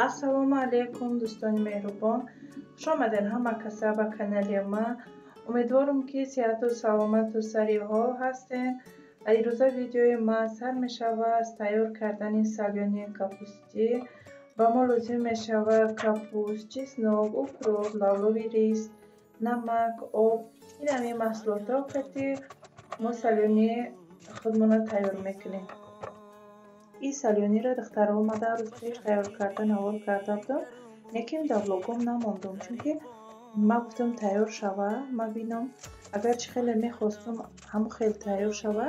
Ассалому алайкум дӯстони меҳрубон. Хуш омадед ҳама каса ба канали ма. Умедворам ки сеҳату саломату сариҳол ҳастед. Ирӯза видеои ма сар мешавад аз тайёр кардани сальёни капустӣ. ба мо лозим мешавад капуст, чеснок, укроп, лавлови рис, намак, об. ин ҳамаи маҳсулотро ки мо сальёни худмонро тайёр мекунем. ин сальёниро духтара омада рӯз пеш тайёр кардан аввал карда будам, лекин дар влогом намондум, чунки ман гуфтам тайёр шава, ман бинам агарчи хеле мехостам ҳамон хел тайёр шава,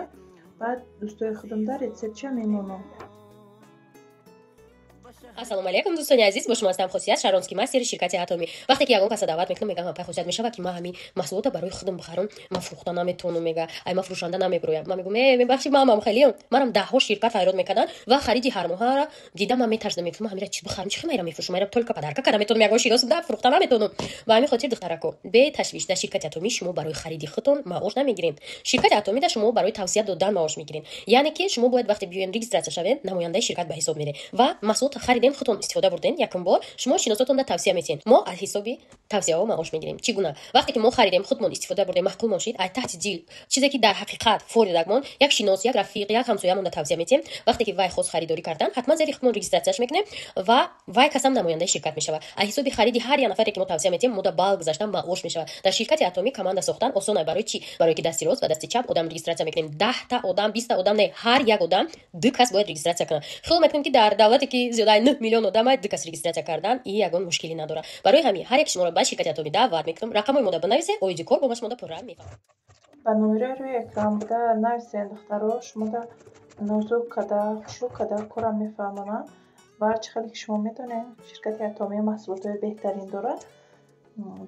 баъд дӯстои худам дар рецептча мемонам. Ассалому алейкум дӯстони азиз, бо шумо ҳастам Хосият, шаронский мастери ширкати Атоми. вақте ки ягон каса даъват мекунам, мегам апай Хосият мешава ки ман ҳамин маҳсулота барои худам бихарам, ман фурӯхта наметавонам, мега ай ман фурӯшанда намебироям. Ман мегум мебахши мамам хелиам, манам даҳҳо ширкат файрод мекарданд ва хариди ҳар моҳара дидам, ман метарсидам, мегуфтам ҳамира чӣ бихарам, чӣ майра мефурӯшам, майра только подарка кардам, метавонам ягон широсу да фурӯхта наметавонам. ба ҳамин хотир духтарако, бе ташвиш, дар ширкати Атоми шумо барои хариди худтон маош намегиред. ширкати Атоми да шумо барои тавсия додан маош мегиред. яъне ки шумо бояд вақте биёен регистратсия шавед, намояндаи ширкат ба ҳисоб меред ва маҳсулота харидем худтон истифода бурден, якум бор шумо шиносотон да тавсия метиҳед. мо аз ҳисоби тавсияҳо маош мегирем. чӣ гуна? вақте ки мо харидем худмон истифода бурдем, маҳкум мошид ай таҳти ҷил чизе ки дар ҳақиқат фори дагмон як шинос, як рафиқ, як ҳамсоямон да тавсия метиҳем. вақте ки вай хос харидорӣ кардан, ҳатман зери худмон регистратсияш мекунем ва вай касам намояндаи ширкат мешавад. аз ҳисоби хариди ҳар як нафаре ки мо тавсия метиҳем, мо да бал гузашта маош мешавад. дар ширкати Атоми команда сохтан осон ай. барои чӣ? барое ки дасти рост ва дасти чап одам регистратсия мекунем. 10 та одам, 20 та одам не, ҳар як одам ду кас бояд регистратсия кунад. хело мекунем ки дар давлате ки зиёда 9 миллион одам ай ду кас регистратсия кардан, и ягон мушкилӣ надора. барои ҳамин ҳар як шуморо ба ширкати Атоми даъват мекунам. рақамҳои мода бинависе, оиди кор бо ма шумо да пурра мефаҳмед. ба номерои рӯи экран буда нависед духтаро, шумо да нозук када, хушук када корам мефаҳмонанд. ва ҳарчи хеле ки шумо медонед ширкати Атоми маҳсулотҳои беҳтарин дорад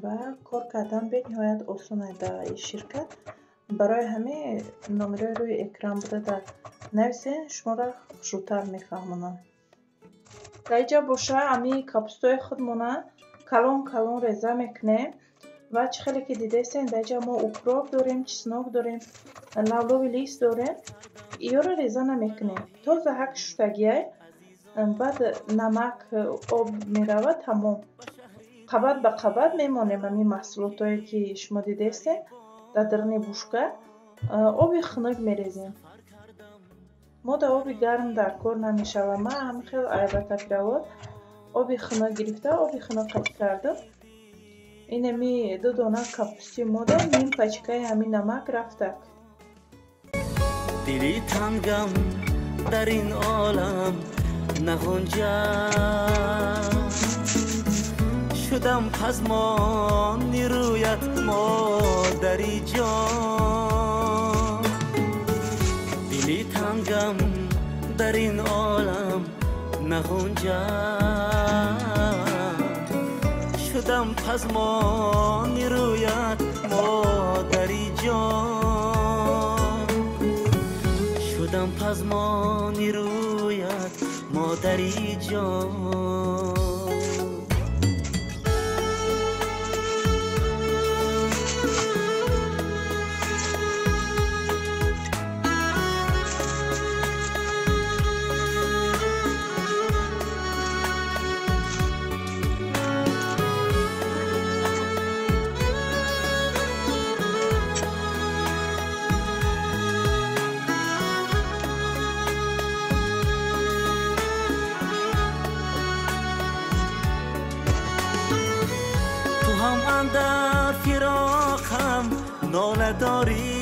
ва кор кардан бениҳоят осон аст дар ин ширкат. барои ҳамин номерои рӯи экран буда да нависед, шуморо хушуктар мефаҳмонанд. дар инҷа боша ҳамин капустои худмона калон калон реза мекунем ва чӣ хеле ки дидесен дар инҷа мо укроп дорем, чеснок дорем, лавлови лис дорем. иёро реза намекунем то заҳак шуштагиай, баъд намак, об меравад, тамом. қабат ба қабат мемонем ҳамин маҳсулотое ки шумо дидесен дар дағни бушка. оби хунук мерезем. мо дар оби гарм дар кор намешавам. ман ҳам хело албатта пиравод оби хунук гирифта, оби хунук қатъ кардам. инами 2 дона капусти мода, ним пачкаи ҳамин намак рафтак. дили тангам дар ин олам нағунҷаст, шудам пазмони рӯят модари ҷон. дили тангам дар ин олам нағунҷаст, шудам пазмони рӯят модари ҷон. шудам пазмони рӯят модари ҷон. در فراقم ناله داری،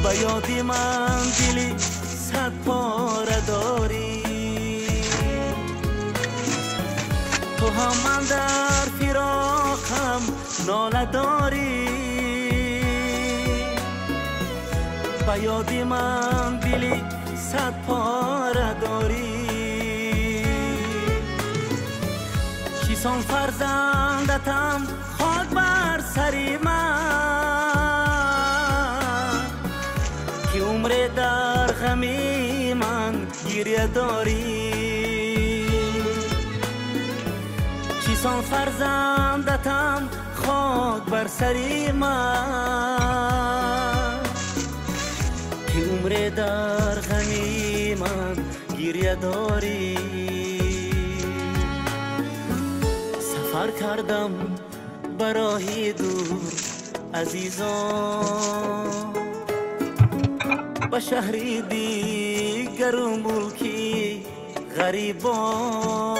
به یادی من دلی 100 پاره داری. تو هم من در فراقم ناله داری، به یادی من دلی 100 پاره داری. چیسان فرزندتم خاک بر سری من، که عمر در غمی من گریه داری. چیسان فرزندتم خاک بر سری من، که عمر در غمی من گریه داری سفر کردم برای دور عزیزان به شهری دیگر و ملکی غریبان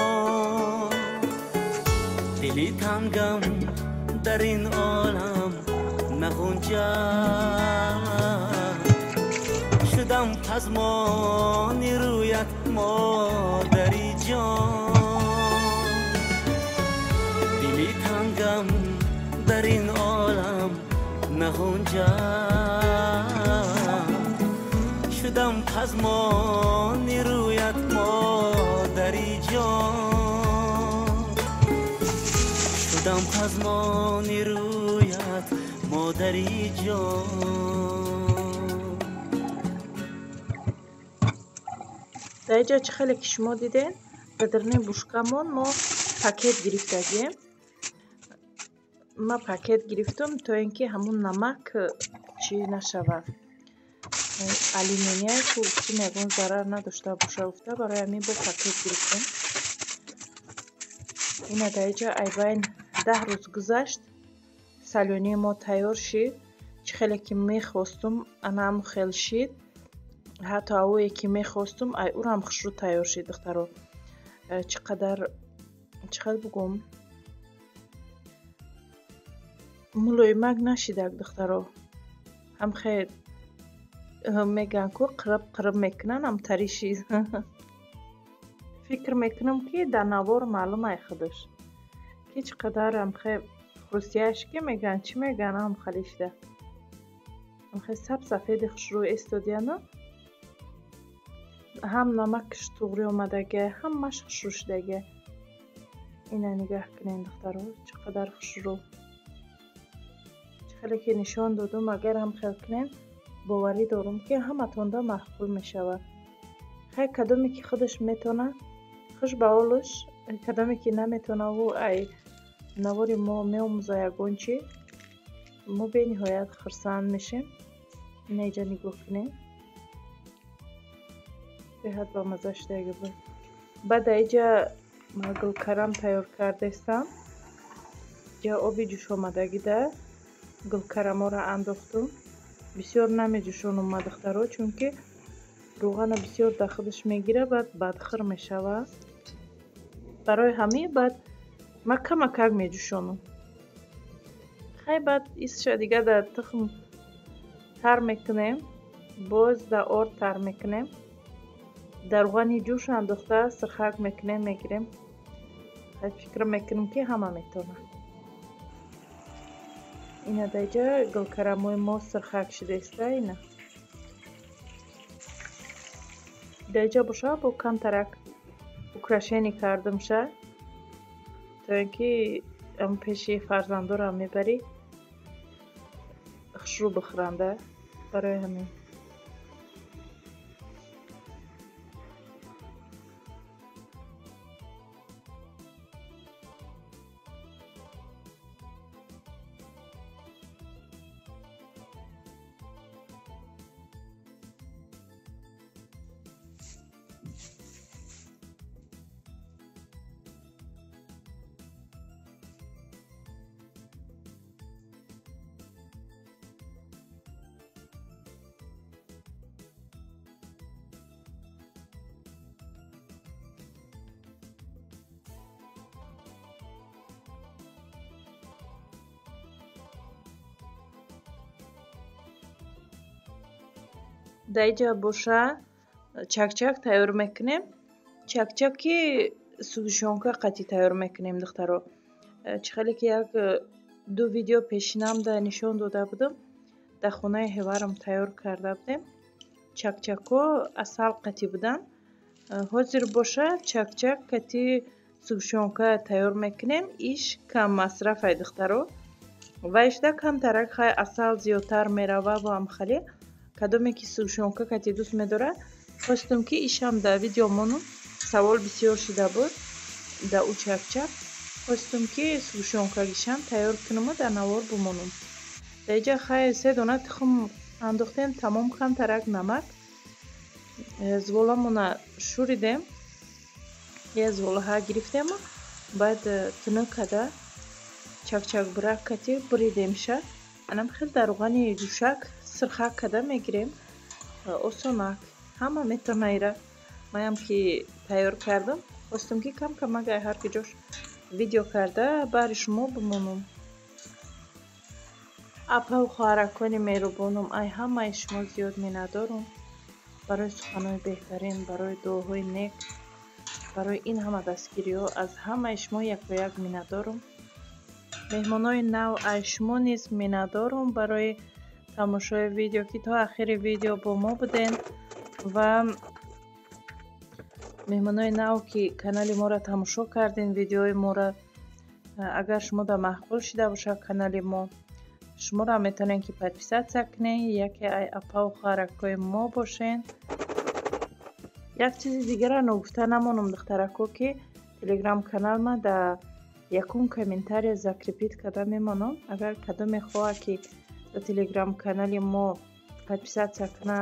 دلی تنگم در این عالم نغنجد شدم پزمان رویت مادری جان دلی تنگم در این عالم نغنجد شدم پزمان رویت مادری جان شدم پزمان رویت مادری جان. در اینجا چه خیلی که شما دیدین بدرنه بوشکمون ما پاکت گرفتگیم. ما پاکت گرفتم تا اینکه همون نمک چی نشود آلومینیای خوب چی میگون ضرر نداشته باشه افته برای همین با پاکت گرفتم. این در اینجا ایوین 10 روز گذشت سالونی ما تیار شد. چه خیلی که میخواستم انا هم خیلی شد حتی اوی که میخواستم ای او هم خشرو تیار شد دخترو. چقدر بگم ملوی مگ نشیده دخترو هم خیلی میگن که قرب میکنن هم تری شید فکر میکنم که در نوار معلوم ای خودش که چقدر هم خیلی خروسیهش که میگن چی میگن هم خیلی شده هم خیلی سفید خشرو استودیانو هم نمکش توغری اومدگه هم مش خشرو شدگه. اینه نگاه کنین دخترو چقدر خشرو خیلی که نشان دادم اگر هم خیلی کنین باوری دارم که همه تونده محبول می شود. خیلی کدومی که خودش میتونه خوش باولش کدومی که نمیتونه و ای نواری ما میاموزه یگون چی ما به نهایت خرسند میشیم. اینجا نگاه کنین به حد با مزه شده بود. بعد اینجا ما گل کرم تیار کرده استم جا آبی جوش آمدگی ده گل کرم ها را انداختم بسیار نمی جوشون اومد دخترها چون که روغن بسیار در خودش میگیره بعد بدخر میشود برای همه بعد ما کمک می جوشونم خیلی بعد ایسش دیگه در تخم تر میکنیم باز در آرد تر میکنیم در روغنی جوش انداخته سرخک میکنیم میگیریم. خیلی فکر میکنم که همه میتونه. اینه دیگه گل کرموی ما سرخک شده است. اینه دیگه باشه با کم ترک اکراشینی کردم شه تا اینکه ام پیشی فرزندو را میبری خشرو بخورنده برای همین. دیگه باشه چک تیار میکنیم. چکی سوشونکا قطعی تیار میکنیم دخترو. چه خیلی که یک دو ویدیو پیشینم ده نشون داده بودم در خونه هیوارم تیار کرده بودیم. چکا اصل قطعی بودن. حاضر باشه چک قطعی سوشونکا تیار میکنیم. ایش کم مصرف های دخترو و ایشده کم ترک خیلی اصل زیادتر میروه و هم خیلی کدومی که سوشونکا کتی دوست میداره. خواستم که ایشم در ویدیو منو سوال بسیار شده بود در او چک خواستم که سوشونکا گیشم تیار کنم و در نوار بمونم. در اینجا خیلی 3 دانه تخم انداختیم تمام کم ترک نمک зволамона шуридем, я зволаҳа гирифтем, баъд тунук када чакчакбурак кати буридемша. Анам хел дар рӯғани гӯшак сирхак када мегирем. осонак ҳама метавона ира. Маям ки тайёр кардам, хостам ки кам камагай ҳар киҷош видео карда баҳри шумо бимонам. апаву хоҳаракони меҳрубонам, ай ҳамаи шумо зиёд миннатдорам барои суханҳои беҳтарин, барои дуоҳои нек, барои ин ҳама дастгириҳо. Аз ҳамаи шумо якояк миннатдорам. меҳмонои нав, ай шумо низ миннатдорам барои тамошои видео, ки то ахири видео бо мо будем. ва меҳмонои нав, ки канали моро тамошо кардин, видеои моро, агар шумода маҳқул шуда бошад канали мо, шуморо метавонен ки подписатсия кунен, яке ай апаву хоҳаракои мо бошен. як чизи дигара ногуфта намонам духтарако, ки телеграм канал ма да якум комментария закрепит када мемонам. агар кадоме хоҳа ки да телеграм канали мо подписатсия куна,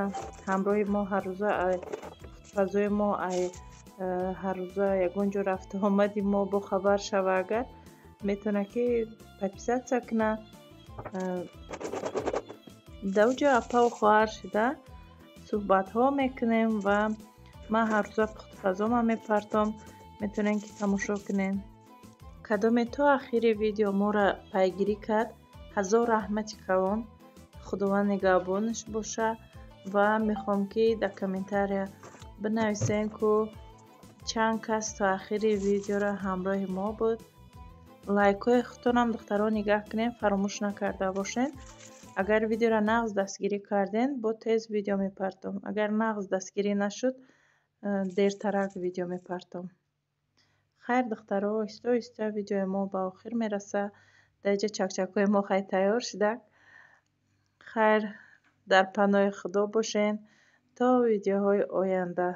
ҳамроҳи мо ҳаррӯза, ай фазои мо, ай ҳаррӯза ягон ҷо рафту омади мо бохабар шава, агар метавона ки подписатсия куна. давҷо апаву хоҳар шуда суҳбатҳо мекунем ва ман ҳаррӯза пухтупазома мепартом. метавонен ки тамошо кунен. кадоме то ахири видео моро пайгирӣ кард, ҳазор раҳмати калон. худованд нигаҳбониш боша. ва мехоҳам ки дар комментария бинависен ку чанд кас то ахири видеоро ҳамроҳи мо буд. лайкҳои худтонам духтаро нигаҳ кунен, фаромӯш накарда бошен. агар видеоро нағз дастгирӣ карден, бо тез видео мепартом. агар нағз дастгирӣ нашуд, дертарак видео мепартом. хайр духтаро, оҳиста оҳиста видеои мо ба охир мераса. дар инҷа чакчакҳои мо хай тайёр шуда. хайр, дар паноҳи худо бошен то видеоҳои оянда.